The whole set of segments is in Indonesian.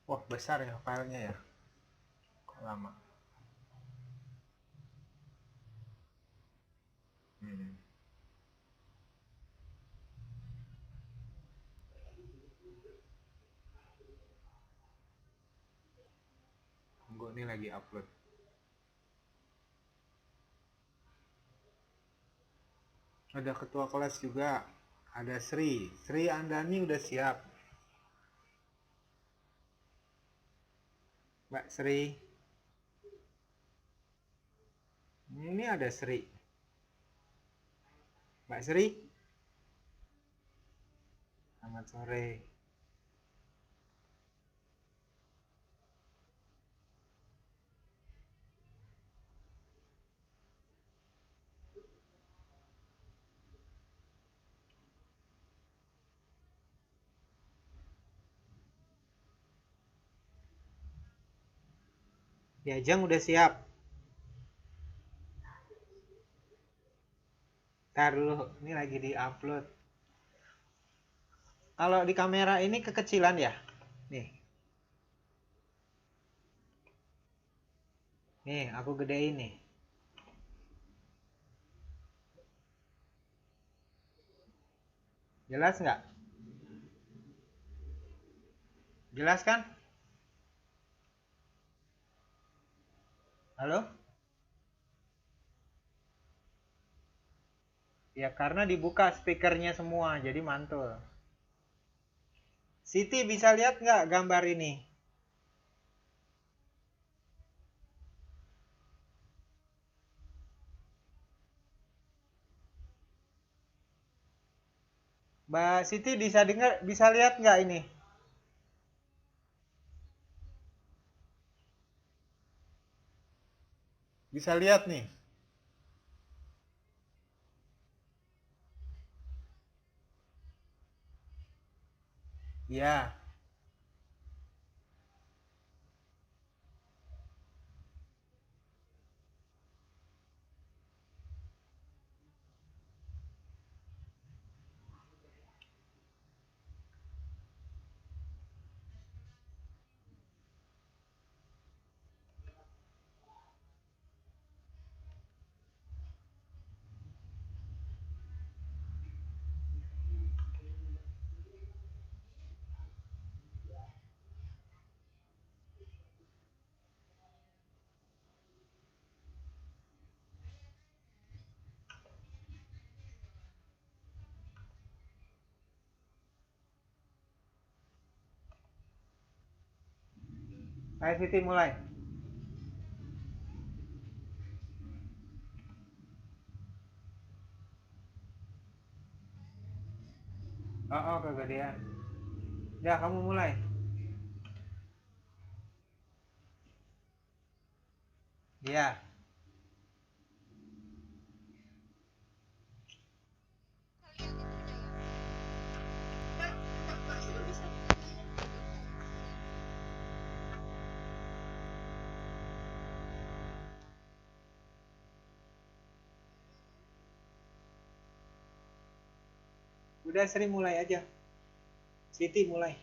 Wah, besar ya filenya ya. Kok lama? Hmm. Tunggu, ini lagi upload. Ada ketua kelas juga. Ada Sri. Sri Andani udah siap. Mbak Sri. Ini ada Sri. Mbak Sri. Selamat sore. Ya, Jang udah siap. Ntar dulu, ini lagi di upload. Kalau di kamera ini kekecilan ya? Nih, nih aku gedein nih. Jelas nggak? Jelas kan? Halo? Ya karena dibuka speakernya semua, jadi mantul. Siti bisa lihat nggak gambar ini? Mbak Siti bisa dengar, bisa lihat nggak ini? Bisa lihat nih. Ya, ayo Siti mulai. Oh, oh kegedean. Ya, kamu mulai. Ya, udah Sri mulai aja. Siti mulai.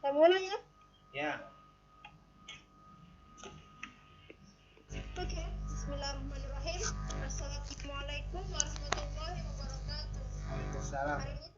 Saya mulai ya? Ya. Oke, Bismillahirrahmanirrahim. Assalamualaikum warahmatullahi wabarakatuh. Waalaikumsalam. Hari ini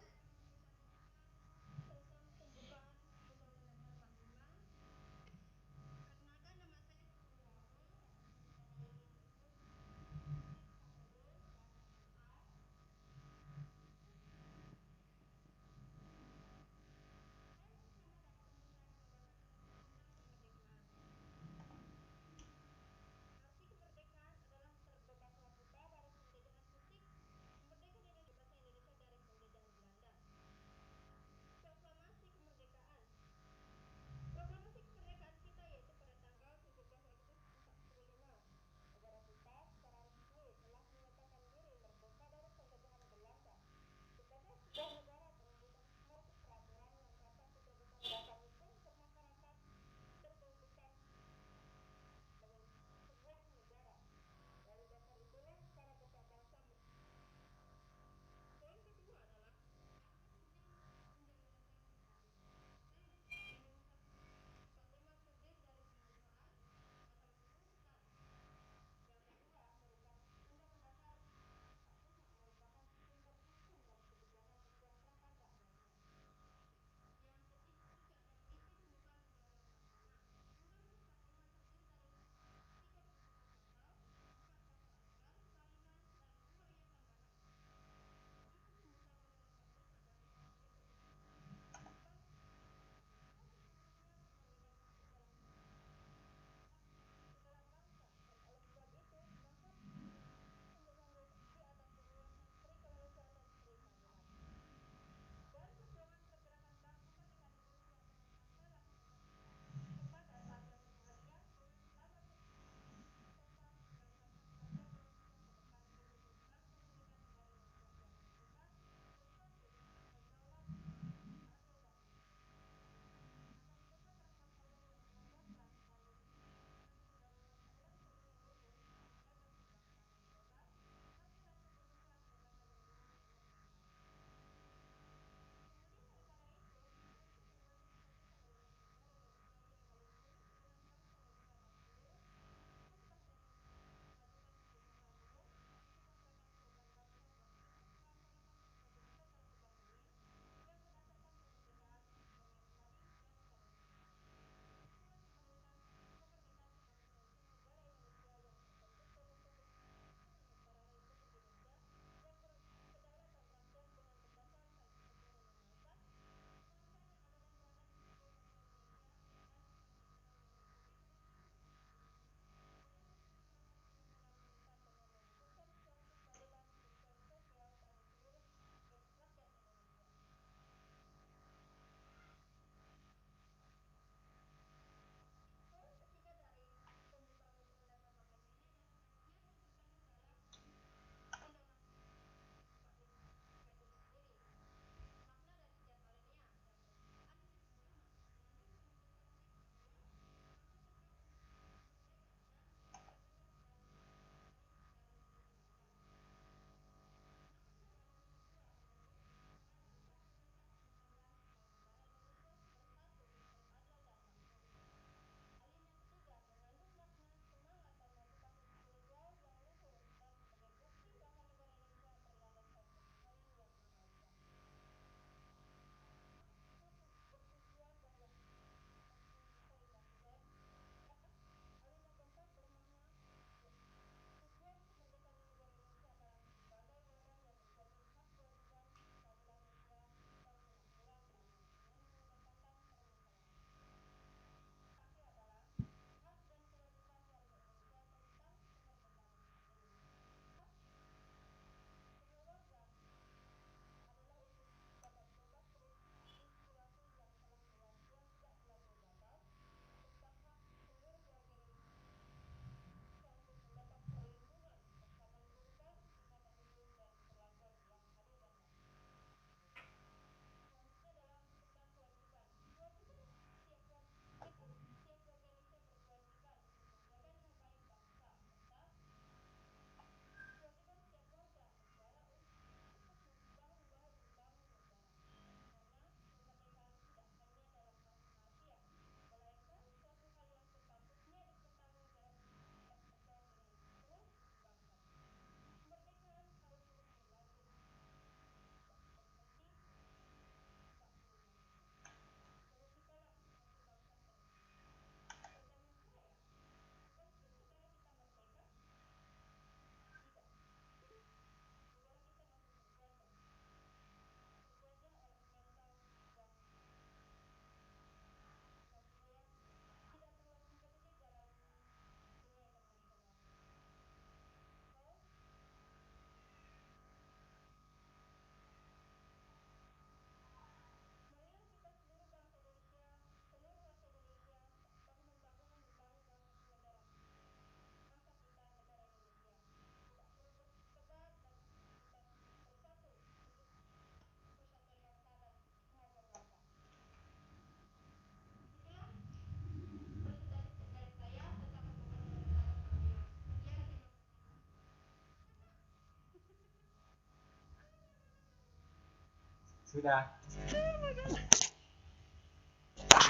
Sudah.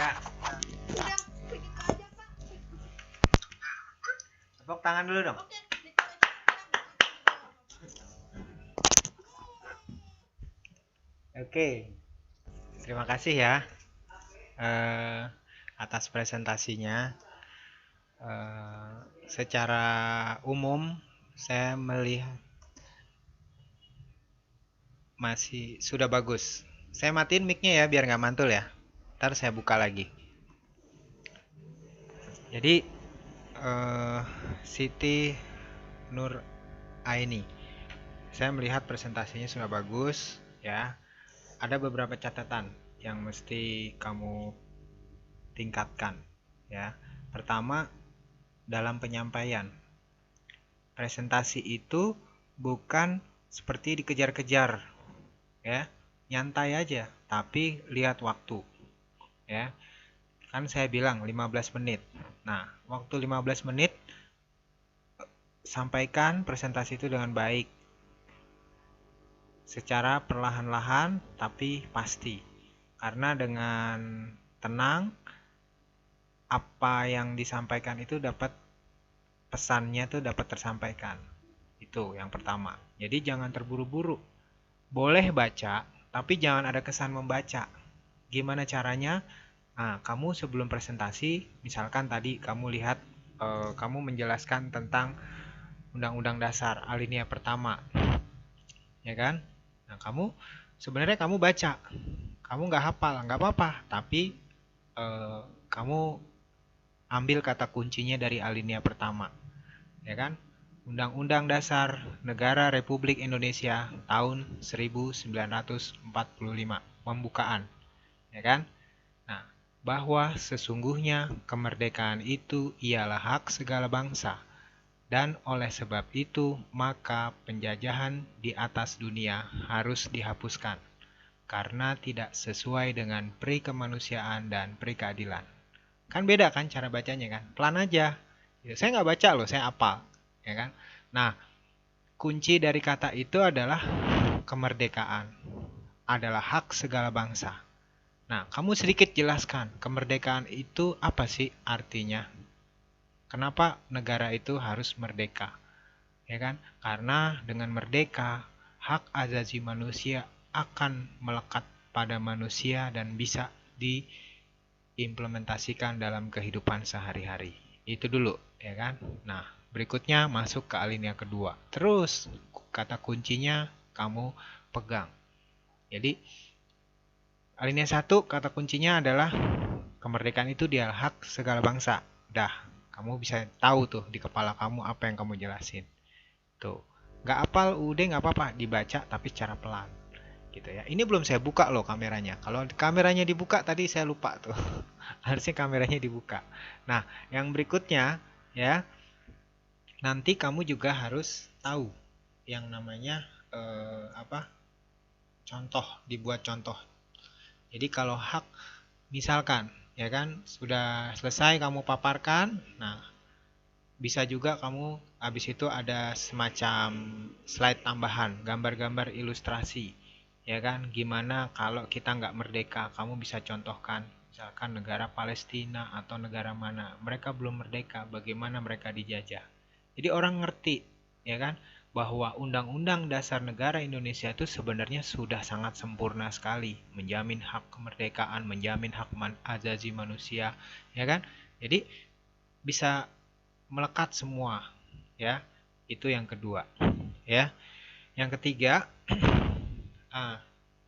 Ya. Udah, begitu aja Pak. Tepuk tangan dulu dong. Oke, gitu aja. Oke. Terima kasih ya atas presentasinya. Secara umum saya melihat masih sudah bagus. Saya matiin mic-nya ya biar nggak mantul ya. Ntar saya buka lagi. Jadi Siti Nur Aini, saya melihat presentasinya sudah bagus ya. Ada beberapa catatan yang mesti kamu tingkatkan ya. Pertama, dalam penyampaian. Presentasi itu bukan seperti dikejar-kejar ya. Nyantai aja, tapi lihat waktu ya. Kan saya bilang 15 menit. Nah, waktu 15 menit sampaikan presentasi itu dengan baik. Secara perlahan-lahan tapi pasti. Karena dengan tenang apa yang disampaikan itu dapat pesannya tuh dapat tersampaikan. Itu yang pertama. Jadi jangan terburu-buru. Boleh baca, tapi jangan ada kesan membaca. Gimana caranya? Nah, kamu sebelum presentasi, misalkan tadi kamu lihat, kamu menjelaskan tentang Undang-Undang Dasar alinea pertama, ya kan? Nah, sebenarnya kamu baca, kamu nggak hafal, nggak apa-apa, tapi kamu ambil kata kuncinya dari alinea pertama, ya kan? Undang-Undang Dasar Negara Republik Indonesia tahun 1945, pembukaan, ya kan? Nah, bahwa sesungguhnya kemerdekaan itu ialah hak segala bangsa, dan oleh sebab itu maka penjajahan di atas dunia harus dihapuskan, karena tidak sesuai dengan pri kemanusiaan dan pri keadilan. Kan beda kan cara bacanya kan? Pelan aja. Saya nggak baca loh, saya apal, ya kan? Nah, kunci dari kata itu adalah kemerdekaan, adalah hak segala bangsa. Nah, kamu sedikit jelaskan kemerdekaan itu apa sih artinya? Kenapa negara itu harus merdeka? Ya kan? Karena dengan merdeka, hak asasi manusia akan melekat pada manusia dan bisa diimplementasikan dalam kehidupan sehari-hari. Itu dulu, ya kan? Nah, berikutnya masuk ke alinea kedua. Terus kata kuncinya kamu pegang. Jadi alinea 1 kata kuncinya adalah kemerdekaan itu dia hak segala bangsa. Dah, kamu bisa tahu tuh di kepala kamu apa yang kamu jelasin. Tuh, nggak apal udah nggak apa-apa, dibaca tapi secara pelan. Gitu ya. Ini belum saya buka loh kameranya. Kalau kameranya dibuka tadi saya lupa tuh. Harusnya kameranya dibuka. Nah, yang berikutnya ya, nanti kamu juga harus tahu yang namanya contoh, dibuat contoh. Jadi kalau hak, misalkan, ya kan, sudah selesai kamu paparkan, nah, bisa juga kamu, habis itu ada semacam slide tambahan, gambar-gambar ilustrasi, ya kan, gimana kalau kita nggak merdeka, kamu bisa contohkan, misalkan negara Palestina atau negara mana, mereka belum merdeka, bagaimana mereka dijajah. Jadi orang ngerti, ya kan, bahwa Undang-Undang Dasar Negara Indonesia itu sebenarnya sudah sangat sempurna sekali, menjamin hak kemerdekaan, menjamin hak asasi manusia, ya kan? Jadi bisa melekat semua, ya. Itu yang kedua, ya. Yang ketiga,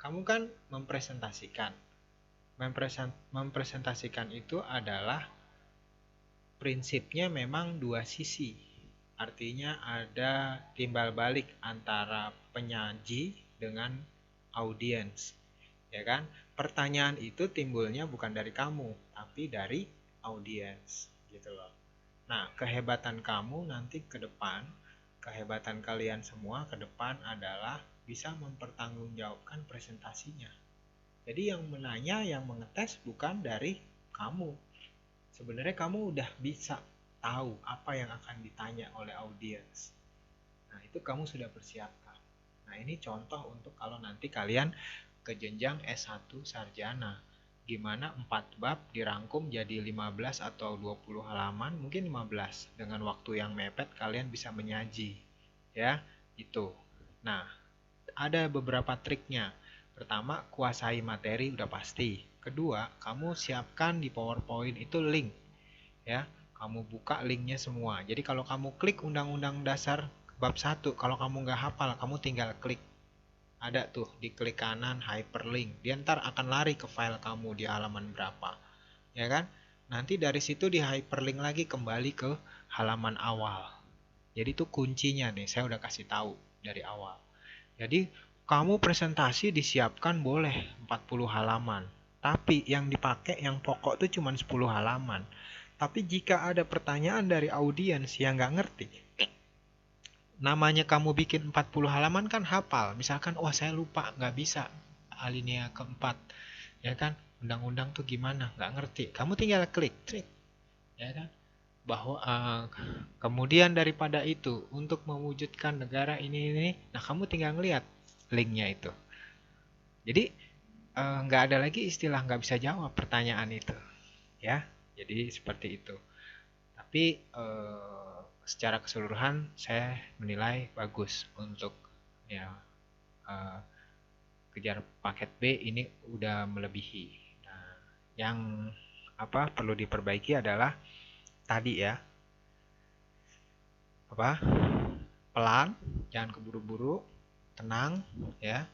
kamu kan mempresentasikan. Mempresentasikan itu adalah prinsipnya memang dua sisi. Artinya ada timbal balik antara penyaji dengan audiens, ya kan? Pertanyaan itu timbulnya bukan dari kamu, tapi dari audiens, gitu loh. Nah, kehebatan kamu nanti ke depan, kehebatan kalian semua ke depan adalah bisa mempertanggungjawabkan presentasinya. Jadi yang menanya, yang mengetes bukan dari kamu. Sebenarnya kamu udah bisa tahu apa yang akan ditanya oleh audiens. Nah, itu kamu sudah persiapkan. Nah, ini contoh untuk kalau nanti kalian ke jenjang S1 sarjana. Gimana 4 bab dirangkum jadi 15 atau 20 halaman, mungkin 15. Dengan waktu yang mepet kalian bisa menyaji. Ya, itu. Nah, ada beberapa triknya. Pertama, kuasai materi udah pasti. Kedua, kamu siapkan di PowerPoint itu link. Ya, kamu buka linknya semua. Jadi kalau kamu klik Undang-Undang Dasar bab 1, kalau kamu nggak hafal, kamu tinggal klik. Ada tuh di klik kanan hyperlink. Dia ntar akan lari ke file kamu di halaman berapa. Ya kan? Nanti dari situ di hyperlink lagi kembali ke halaman awal. Jadi itu kuncinya nih, saya udah kasih tahu dari awal. Jadi kamu presentasi disiapkan boleh 40 halaman. Tapi yang dipakai yang pokok tuh cuma 10 halaman. Tapi jika ada pertanyaan dari audiens yang nggak ngerti, namanya kamu bikin 40 halaman kan hafal. Misalkan, wah saya lupa, nggak bisa alinea keempat. Ya kan, undang-undang tuh gimana, nggak ngerti. Kamu tinggal klik, trik. Ya kan, bahwa kemudian daripada itu, untuk mewujudkan negara ini, nah kamu tinggal ngeliat linknya itu. Jadi, nggak ada lagi istilah nggak bisa jawab pertanyaan itu. Ya, jadi seperti itu. Tapi secara keseluruhan saya menilai bagus untuk ya kejar paket B ini udah melebihi. Nah, yang perlu diperbaiki adalah tadi ya, pelan, jangan keburu-buru, tenang ya.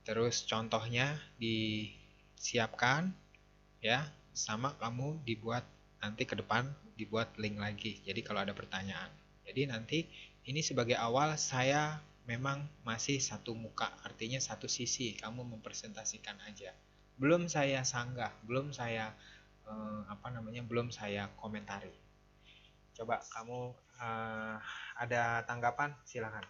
Terus contohnya disiapkan ya, sama kamu dibuat nanti ke depan dibuat link lagi. Jadi kalau ada pertanyaan. Jadi nanti ini sebagai awal saya memang masih satu muka, artinya satu sisi, kamu mempresentasikan aja. Belum saya sanggah, belum saya belum saya komentari. Coba kamu ada tanggapan, silakan.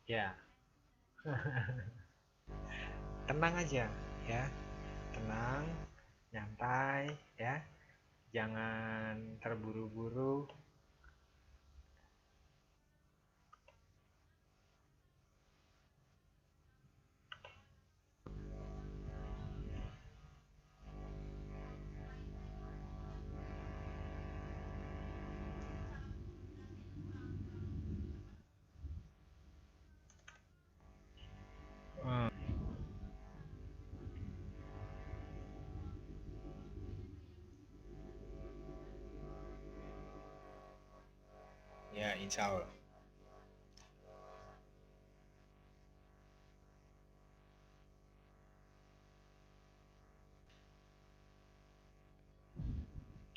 Ya, tenang aja ya, tenang, nyantai ya, jangan terburu-buru. Ya, insya Allah.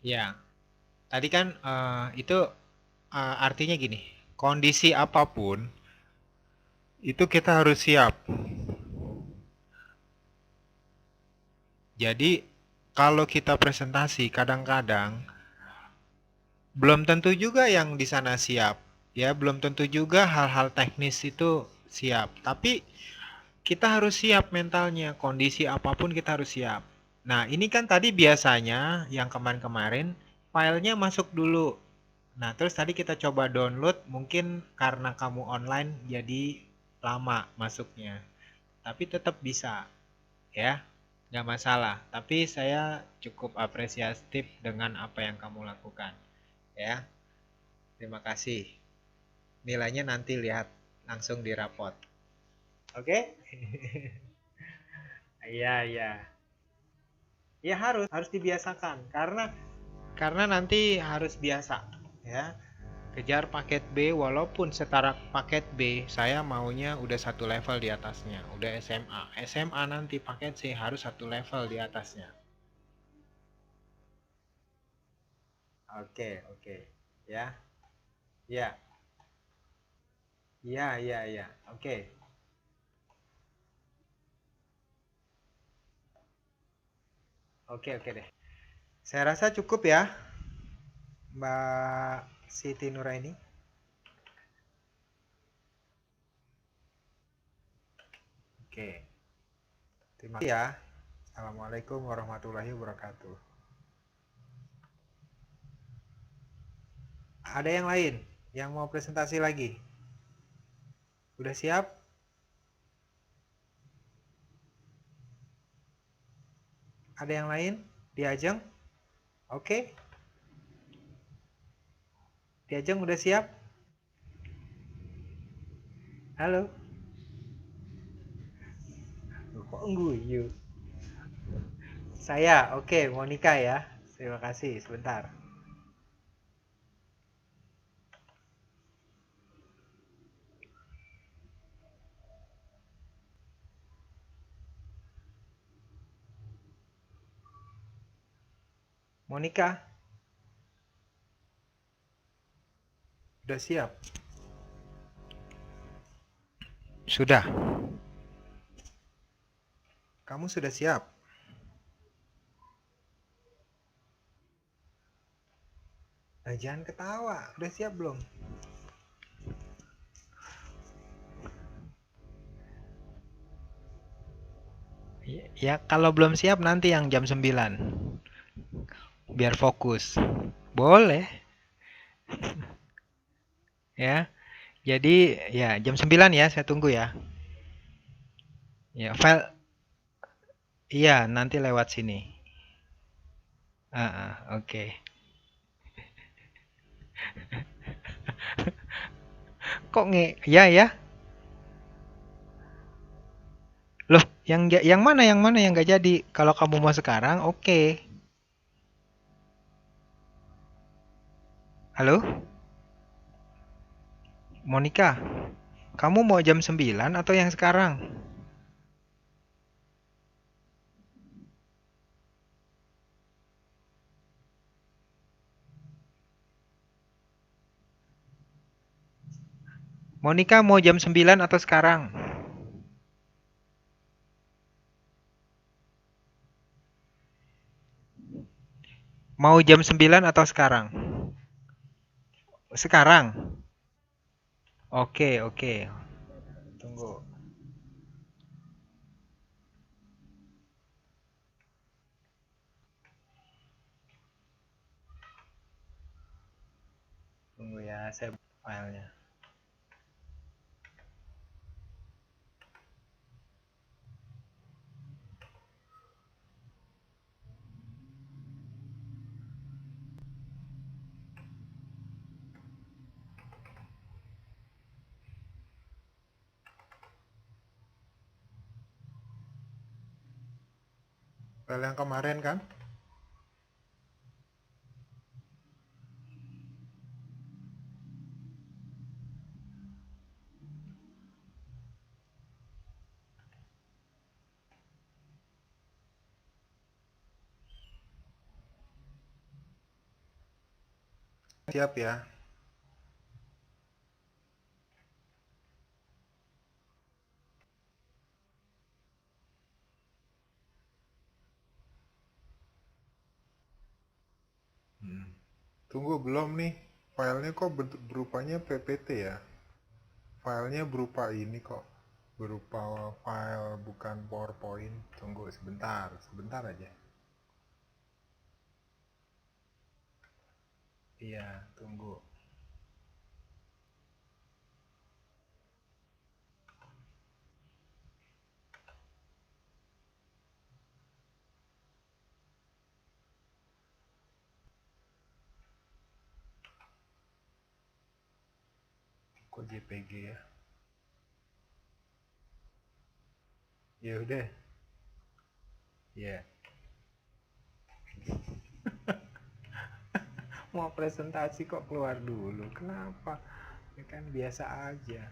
Ya, tadi kan itu artinya gini, kondisi apapun itu kita harus siap. Jadi kalau kita presentasi kadang-kadang belum tentu juga yang di sana siap. Ya, belum tentu juga hal-hal teknis itu siap. Tapi kita harus siap mentalnya, kondisi apapun kita harus siap. Nah, ini kan tadi biasanya yang kemarin-kemarin filenya masuk dulu. Nah, terus tadi kita coba download, mungkin karena kamu online jadi lama masuknya. Tapi tetap bisa, ya. Nggak masalah. Tapi saya cukup apresiatif dengan apa yang kamu lakukan, ya. Terima kasih. Nilainya nanti lihat langsung di rapot. Oke? Iya, iya. Ya harus dibiasakan karena nanti harus biasa, ya. Kejar paket B walaupun setara paket B, saya maunya udah satu level di atasnya, udah SMA. SMA nanti paket C harus satu level di atasnya. Oke, oke. Ya. Ya. Ya, ya, ya. Oke. Oke, oke deh. Saya rasa cukup ya, Mbak Siti Nuraini. Oke. Terima kasih ya. Assalamualaikum warahmatullahi wabarakatuh. Ada yang lain yang mau presentasi lagi? Udah siap? Ada yang lain? Diajeng? Oke. Diajeng udah siap? Halo? Kok guyu? Saya, oke, Monica ya. Terima kasih, sebentar. Monica, udah siap? Sudah. Kamu sudah siap? Nah, jangan ketawa. Udah siap belum? Ya, kalau belum siap nanti yang jam 9. Biar fokus. Boleh, ya. Jadi, ya jam 9 ya, saya tunggu ya. Ya, file iya nanti lewat sini. Oke. Kok ya ya? Loh, yang mana yang nggak jadi? Kalau kamu mau sekarang, oke. Halo, Monica, kamu mau jam 9 atau yang sekarang? Monica mau jam 9 atau sekarang? Mau jam 9 atau sekarang? Sekarang. Oke, oke. Tunggu. Tunggu ya, saya filenya. File yang kemarin kan? Siap ya. Tunggu belum nih. Filenya kok berupanya PPT ya? Filenya berupa ini kok. Berupa file bukan PowerPoint. Tunggu sebentar, sebentar aja. Iya, tunggu. Kok JPG ya? Ya udah. Ya. Mau presentasi kok keluar dulu. Kenapa? Ya kan biasa aja.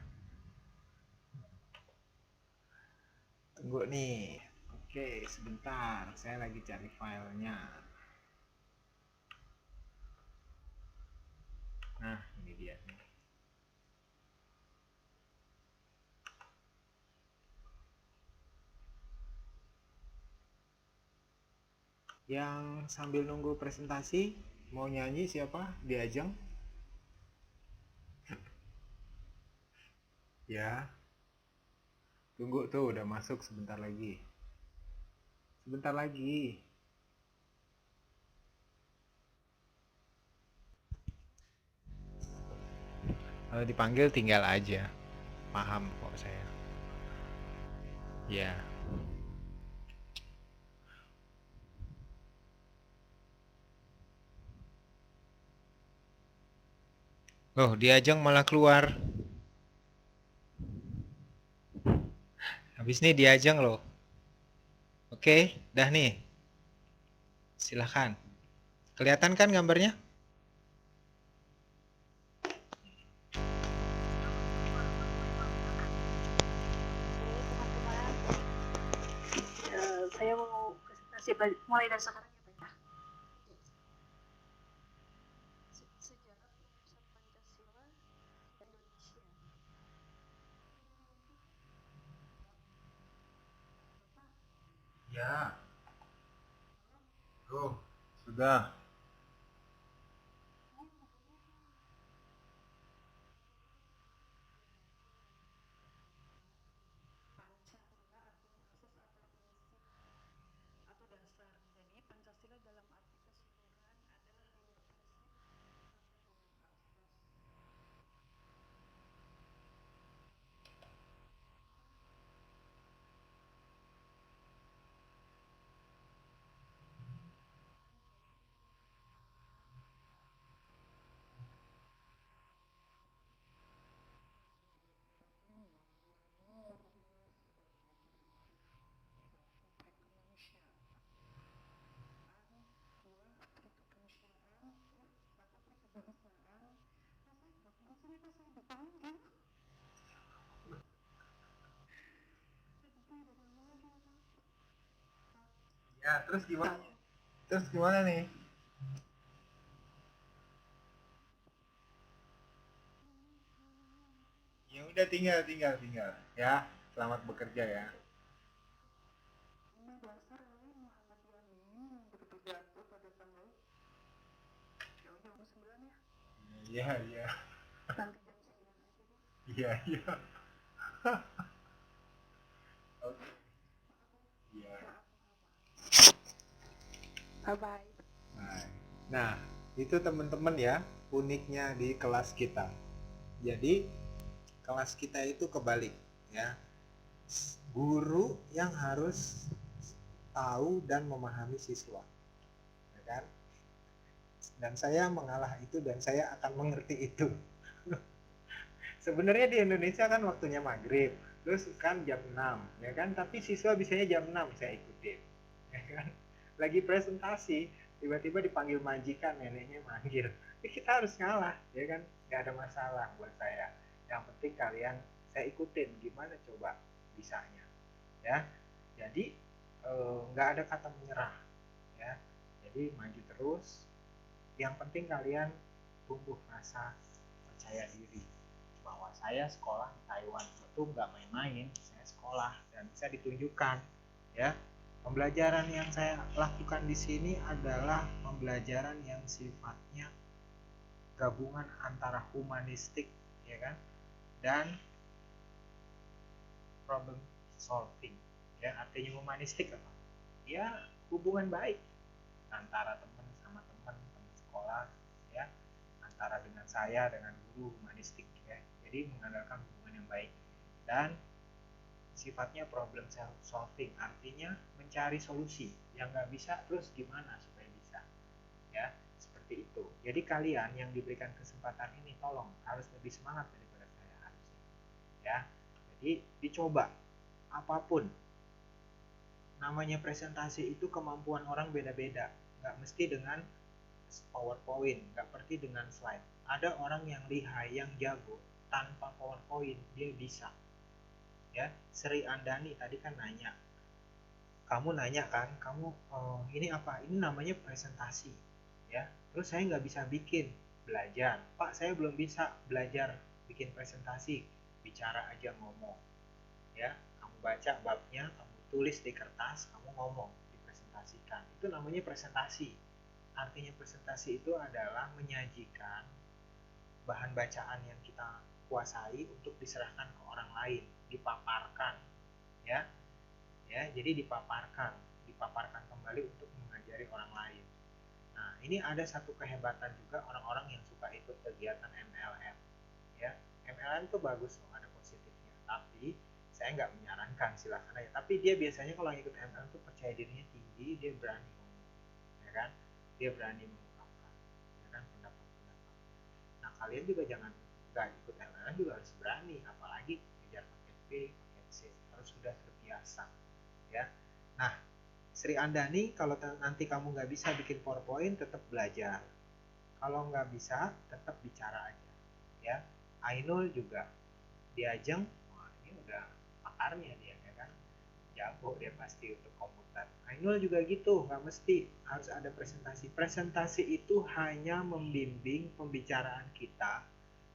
Tunggu nih. Oke, sebentar. Saya lagi cari filenya. Nah, ini dia nih. Yang sambil nunggu presentasi, mau nyanyi siapa? Diajeng? Ya, tunggu tuh udah masuk sebentar lagi. Sebentar lagi. Kalau dipanggil tinggal aja. Paham kok saya. Ya. Loh, diajeng malah keluar. Habis nih diajeng loh. Oke, dah nih. Silahkan. Kelihatan kan gambarnya? Saya mau presentasi mulai dari sekarang ya Pak ya. Sejarah perumusan Pancasila dan Indonesia. Ya. Tuh, sudah. Pancasila artinya asas atau prinsip atau dasar. Jadi Pancasila dalam arti keseluruhan adalah 5 prinsip atau 5 asas. Ya, terus gimana? Terus gimana nih? Ya udah tinggal. Ya, selamat bekerja ya. Ini dasar oleh Muhammad Yamin yang berpidato pada tanggal jam 9 ya. Iya. Nanti jam 9 aja deh. Iya. Oke. Iya. Bye bye. Nah, itu teman-teman ya, uniknya di kelas kita. Jadi, kelas kita itu kebalik ya. Guru yang harus tahu dan memahami siswa, ya kan? Dan saya mengalah itu dan saya akan mengerti itu. Sebenarnya di Indonesia kan waktunya maghrib, terus kan jam 6, ya kan? Tapi siswa bisanya jam 6 saya ikutin, ya kan? Lagi presentasi, tiba-tiba dipanggil majikan, neneknya manggil. Ya kita harus ngalah, ya kan? Gak ada masalah buat saya. Yang penting kalian saya ikutin, gimana coba bisanya, ya. Jadi nggak ada kata menyerah, ya. Jadi maju terus. Yang penting kalian tumbuh rasa percaya diri bahwa saya sekolah di Taiwan itu nggak main-main, saya sekolah dan bisa ditunjukkan, ya. Pembelajaran yang saya lakukan di sini adalah pembelajaran yang sifatnya gabungan antara humanistik, ya kan, dan problem solving. Ya, artinya humanistik apa? Ya, hubungan baik antara teman sama teman sekolah, ya, antara dengan saya dengan guru humanistik, ya. Jadi mengandalkan hubungan yang baik dan sifatnya problem solving, artinya mencari solusi yang nggak bisa terus gimana supaya bisa, ya, seperti itu. Jadi kalian yang diberikan kesempatan ini tolong harus lebih semangat daripada saya harusnya, ya. Jadi dicoba apapun. Namanya presentasi itu kemampuan orang beda-beda, nggak mesti dengan PowerPoint, nggak mesti dengan slide. Ada orang yang lihai, yang jago tanpa PowerPoint dia bisa, ya. Sri Andani tadi kan nanya, kamu nanya kan, kamu ini apa, ini namanya presentasi, ya. Terus saya nggak bisa bikin, belajar Pak, saya belum bisa belajar bikin presentasi, bicara aja, ngomong, ya. Kamu baca babnya, kamu tulis di kertas, kamu ngomong, dipresentasikan, itu namanya presentasi. Artinya presentasi itu adalah menyajikan bahan bacaan yang kita kuasai untuk diserahkan ke orang lain, dipaparkan, ya. Ya, jadi dipaparkan, dipaparkan kembali untuk mengajari orang lain. Nah, ini ada satu kehebatan juga orang-orang yang suka ikut kegiatan MLM. Ya, MLM tuh bagus loh, ada positifnya. Tapi saya nggak menyarankan, silakan aja. Tapi dia biasanya kalau ikut MLM tuh percaya dirinya tinggi, dia berani ngomong, ya kan? Dia berani mengungkapkan, ya kan, pendapat-pendapat. Nah, kalian juga jangan nggak ikut MLM juga harus berani, apalagi kejar paket B, paket C, harus sudah terbiasa, ya. Nah, Sri Andani, kalau nanti kamu nggak bisa bikin PowerPoint, tetap belajar. Kalau nggak bisa, tetap bicara aja. Ya, Ainul juga diajeng, wah ini udah pakarnya dia, ya kan? Jago dia pasti untuk komputer. Ainul juga gitu, nggak mesti harus ada presentasi. Presentasi itu hanya membimbing pembicaraan kita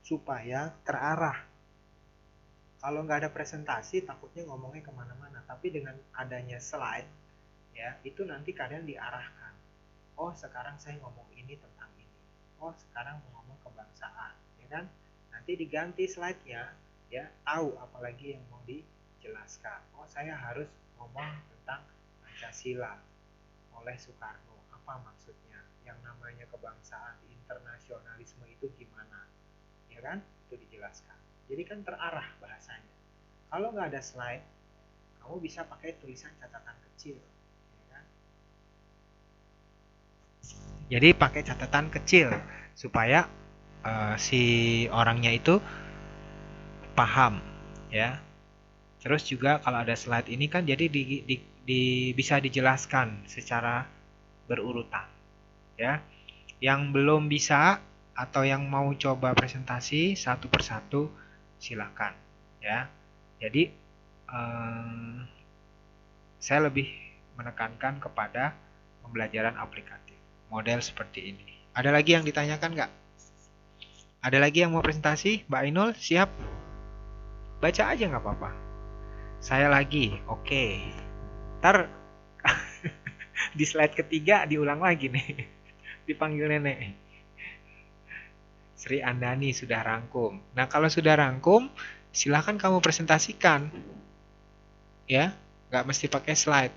supaya terarah. Kalau nggak ada presentasi, takutnya ngomongnya kemana-mana. Tapi dengan adanya slide, ya itu nanti kalian diarahkan. Oh sekarang saya ngomong ini tentang ini. Oh sekarang mau ngomong kebangsaan, ya kan? Nanti diganti slide-nya, ya tahu apalagi yang mau dijelaskan. Oh saya harus ngomong tentang Pancasila oleh Soekarno. Apa maksudnya? Yang namanya kebangsaan, internasionalisme itu gimana? Ya kan? Itu dijelaskan. Jadi kan terarah bahasanya. Kalau nggak ada slide, kamu bisa pakai tulisan catatan kecil. Ya kan? Jadi pakai catatan kecil supaya si orangnya itu paham, ya. Terus juga kalau ada slide ini kan jadi bisa dijelaskan secara berurutan, ya. Yang belum bisa atau yang mau coba presentasi satu persatu silakan, ya. Jadi saya lebih menekankan kepada pembelajaran aplikatif, model seperti ini. Ada lagi yang ditanyakan nggak? Ada lagi yang mau presentasi? Mbak Ainul, siap? Baca aja nggak apa-apa. Saya lagi, oke. Ntar di slide ketiga diulang lagi nih. Dipanggil nenek. Sri Andani sudah rangkum. Nah kalau sudah rangkum, silahkan kamu presentasikan. Ya, nggak mesti pakai slide.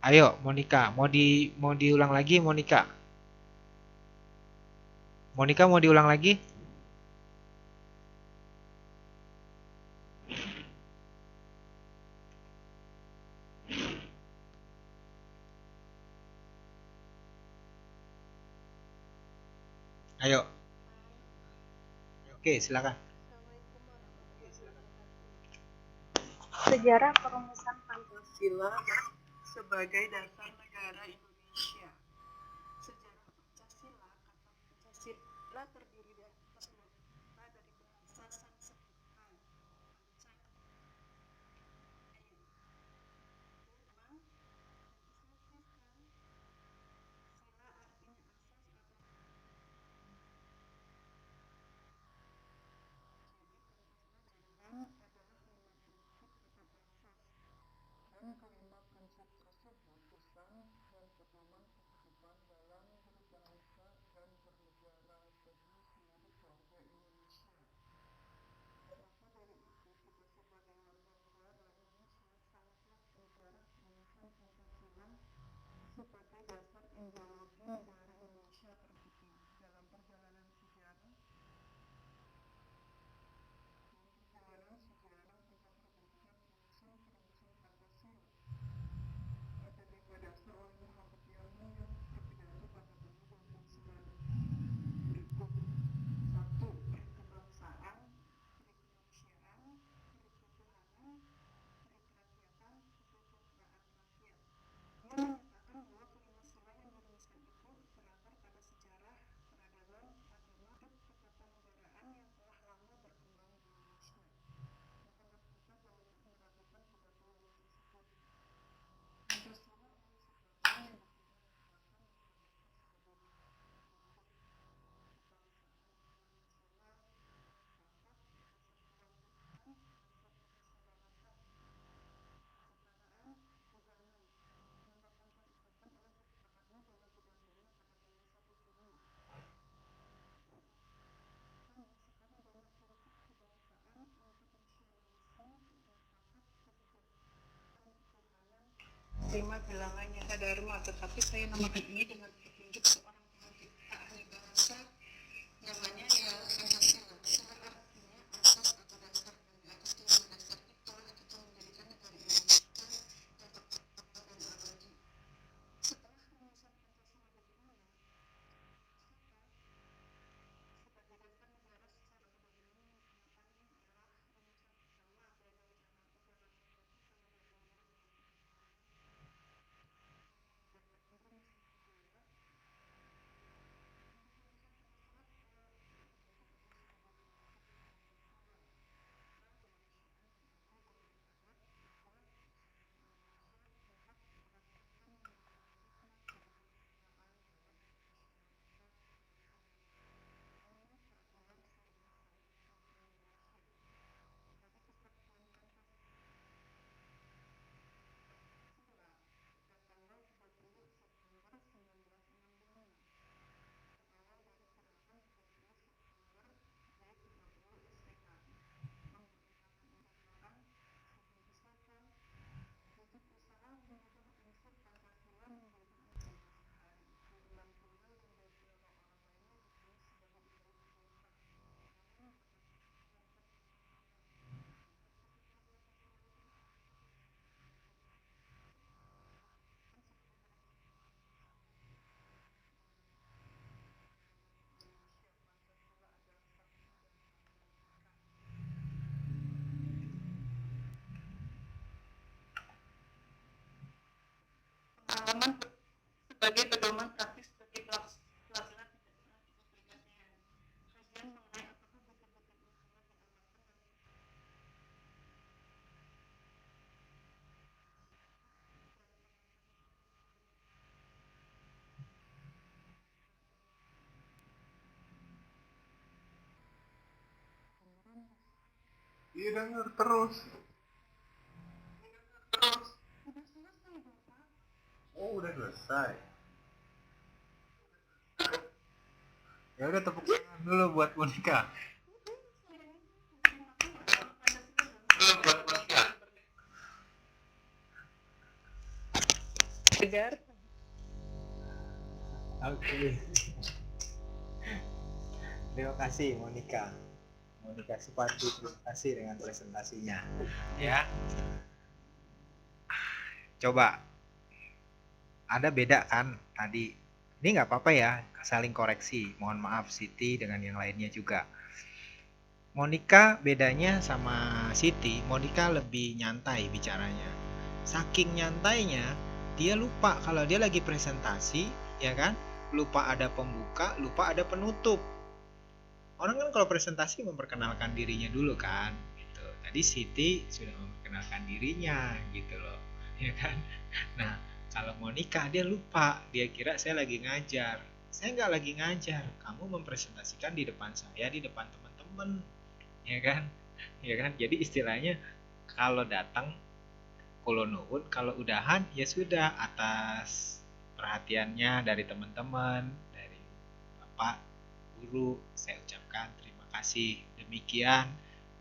Ayo, Monica, mau diulang lagi, Monica? Monica mau diulang lagi? Ayo. Oke, silakan. Sejarah perumusan Pancasila sebagai dasar negara Indonesia. Sejarah Pancasila, kata Pancasila terdiri dari bahasa Sanskerta. Dan kelima prinsip tersebut pesan dan pedoman kehidupan dalam berbangsa dan bernegara bagi menerima bilangannya dharma, tetapi saya namakan ini dengan petunjuk seorang pencipta ahli bahasa, namanya ialah Pancasila. Sila artinya asas atau dasar, dan di atas kelima dasar itulah kita mendirikan negara Indonesia yang tercipta dan abadi. Setelah rumusan Pancasila bagaimana? Sebagai dasar negara secara kebangsaan ialah rumusan pertama dari rencana pengalaman sebagai pedoman praktis bagi pelaksana tindak pidana publikasian. Kajian mengenai apakah betul-betul usaha Iya denger terus. sudah selesai Bapak. Oh udah selesai. Ya udah tepuk tangan dulu buat Monica. Dulu buat Monica. Tegar. Oke. Terima kasih Monica. Monica Supati, terima kasih dengan presentasinya. Ya. Coba. Ada beda kan tadi? Ini nggak apa-apa ya, saling koreksi. Mohon maaf Siti dengan yang lainnya juga. Monica bedanya sama Siti, Monica lebih nyantai bicaranya. Saking nyantainya, dia lupa kalau dia lagi presentasi, ya kan? Lupa ada pembuka, lupa ada penutup. Orang kan kalau presentasi memperkenalkan dirinya dulu kan, gitu. Tadi Siti sudah memperkenalkan dirinya, gitu loh, ya kan? Nah, kalau Monica dia lupa, dia kira saya lagi ngajar. Saya nggak lagi ngajar, kamu mempresentasikan di depan saya, di depan teman-teman, ya kan? Ya kan? Jadi istilahnya kalau datang kulo nuwun, kalau udahan ya sudah, atas perhatiannya dari teman-teman, dari Bapak Guru, saya ucapkan terima kasih. Demikian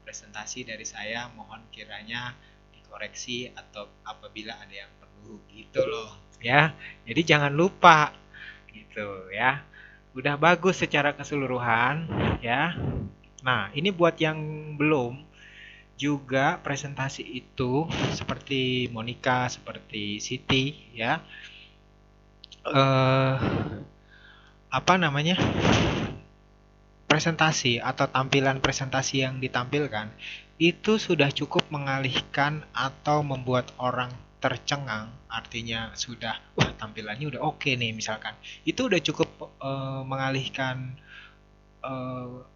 presentasi dari saya, mohon kiranya dikoreksi atau apabila ada yang perlu, gitu loh ya. Jadi jangan lupa gitu ya. Udah bagus secara keseluruhan ya. Nah, ini buat yang belum juga presentasi itu seperti Monica, seperti Siti ya. Apa namanya? Presentasi atau tampilan presentasi yang ditampilkan itu sudah cukup mengalihkan atau membuat orang tercengang, artinya sudah wah tampilannya udah oke nih misalkan. Itu udah cukup mengalihkan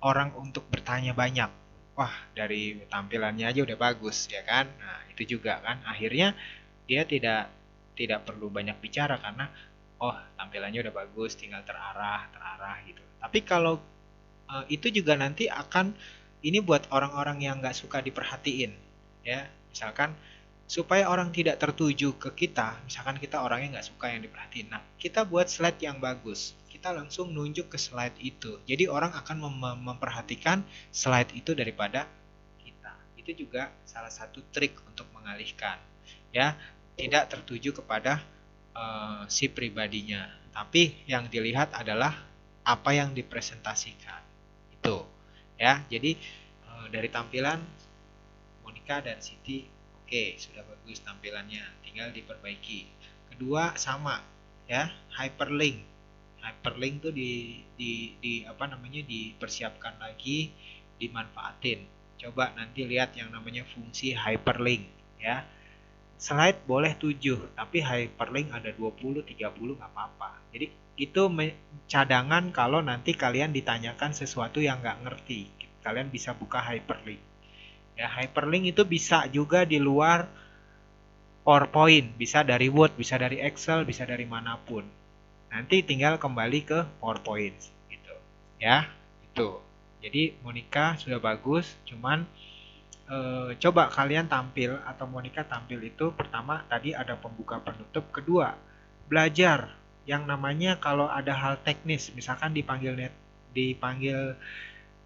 orang untuk bertanya banyak. Wah, dari tampilannya aja udah bagus ya kan. Nah, itu juga kan akhirnya dia tidak perlu banyak bicara karena oh tampilannya udah bagus, tinggal terarah gitu. Tapi kalau itu juga nanti akan ini buat orang-orang yang nggak suka diperhatiin ya, misalkan supaya orang tidak tertuju ke kita, misalkan kita orangnya nggak suka yang diperhatiin, nah kita buat slide yang bagus, kita langsung nunjuk ke slide itu, jadi orang akan memperhatikan slide itu daripada kita. Itu juga salah satu trik untuk mengalihkan ya. tidak tertuju kepada si pribadinya, tapi yang dilihat adalah apa yang dipresentasikan. Itu ya. Jadi dari tampilan Monica dan Siti, oke, sudah bagus tampilannya, tinggal diperbaiki. Kedua sama ya, hyperlink. Hyperlink tuh di apa namanya, dipersiapkan lagi, dimanfaatin. Coba nanti lihat yang namanya fungsi hyperlink ya. Slide boleh 7, tapi hyperlink ada 20, 30 nggak apa-apa. Jadi itu cadangan kalau nanti kalian ditanyakan sesuatu yang nggak ngerti. Kalian bisa buka hyperlink. Ya, hyperlink itu bisa juga di luar PowerPoint, bisa dari Word, bisa dari Excel, bisa dari manapun. Nanti tinggal kembali ke PowerPoint gitu. Ya, itu. Jadi Monica sudah bagus, cuman coba kalian tampil atau Monica tampil itu pertama tadi ada pembuka penutup, kedua belajar yang namanya kalau ada hal teknis, misalkan dipanggil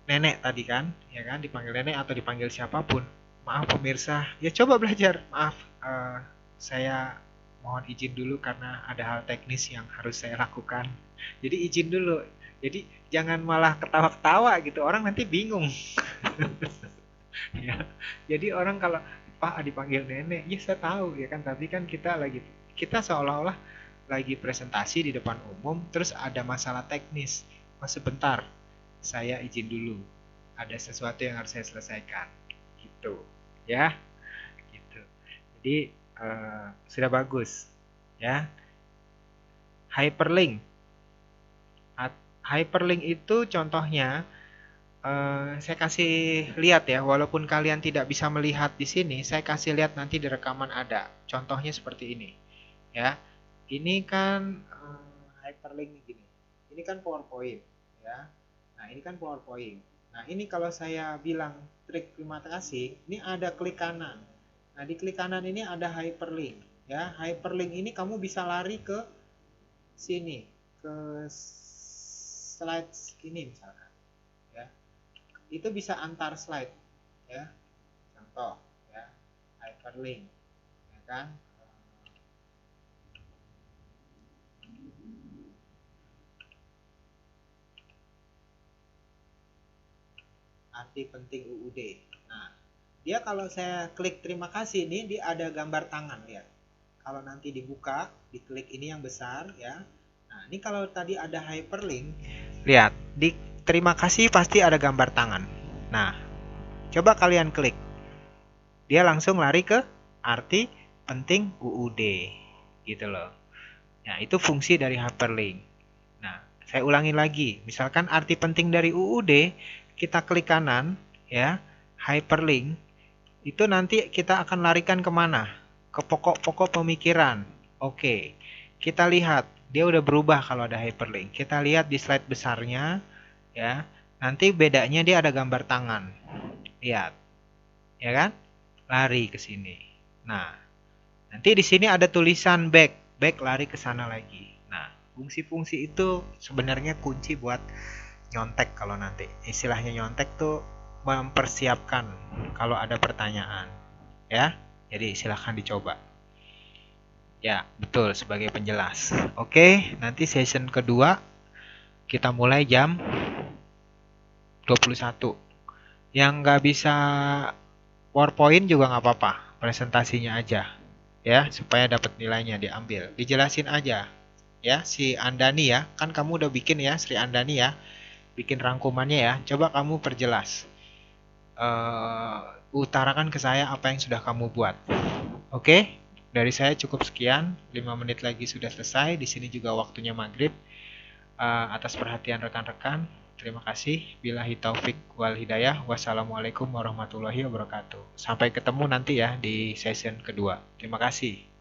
nenek tadi kan, ya kan, dipanggil nenek atau dipanggil siapapun, maaf pemirsa, ya coba belajar, maaf saya mohon izin dulu karena ada hal teknis yang harus saya lakukan, jadi izin dulu, jadi jangan malah ketawa-ketawa gitu, orang nanti bingung. Ya, jadi orang kalau Pak dipanggil nenek, ya saya tahu ya kan, tapi kan kita seolah-olah lagi presentasi di depan umum, terus ada masalah teknis. Oh sebentar, saya izin dulu, ada sesuatu yang harus saya selesaikan, gitu, ya, gitu. Jadi sudah bagus, ya. Hyperlink, hyperlink itu contohnya. Saya kasih lihat ya, walaupun kalian tidak bisa melihat di sini, saya kasih lihat nanti di rekaman ada. Contohnya seperti ini, ya. Ini kan hyperlink gini. Ini kan PowerPoint, ya. Nah, ini kan PowerPoint. Nah, ini kalau saya bilang trik terima kasih, ini ada klik kanan. Nah, di klik kanan ini ada hyperlink, ya. Hyperlink ini kamu bisa lari ke sini, ke slide ini misalkan, ya. Itu bisa antar slide ya, contoh ya, hyperlink ya kan, arti penting UUD. Nah, dia kalau saya klik terima kasih ini, dia ada gambar tangan, lihat. Kalau nanti dibuka, diklik ini yang besar ya. Nah, ini kalau tadi ada hyperlink, lihat, di terima kasih pasti ada gambar tangan. Nah, coba kalian klik. Dia langsung lari ke arti penting UUD. Gitu loh. Nah, itu fungsi dari hyperlink. Nah, saya ulangi lagi. Misalkan arti penting dari UUD, kita klik kanan, ya, hyperlink, itu nanti kita akan larikan kemana? Ke pokok-pokok pemikiran. Oke, kita lihat. Dia udah berubah kalau ada hyperlink. Kita lihat di slide besarnya, ya. Nanti bedanya dia ada gambar tangan. Lihat. Ya kan? Lari ke sini. Nah, nanti di sini ada tulisan back lari ke sana lagi. Nah, fungsi-fungsi itu sebenarnya kunci buat nyontek. Kalau nanti istilahnya nyontek tuh mempersiapkan kalau ada pertanyaan, ya. Jadi silahkan dicoba. Ya, betul, sebagai penjelas. Oke, nanti session kedua kita mulai jam 21. Yang nggak bisa PowerPoint juga nggak apa-apa, presentasinya aja, ya, supaya dapat nilainya diambil. Dijelasin aja, ya, si Andani ya, kan kamu udah bikin ya, Sri Andani ya, bikin rangkumannya ya. Coba kamu perjelas, utarakan ke saya apa yang sudah kamu buat. Oke, dari saya cukup sekian. 5 menit lagi sudah selesai. Di sini juga waktunya maghrib. Atas perhatian rekan-rekan, terima kasih. Billahi taufik wal hidayah. Wassalamualaikum warahmatullahi wabarakatuh. Sampai ketemu nanti ya di session kedua. Terima kasih.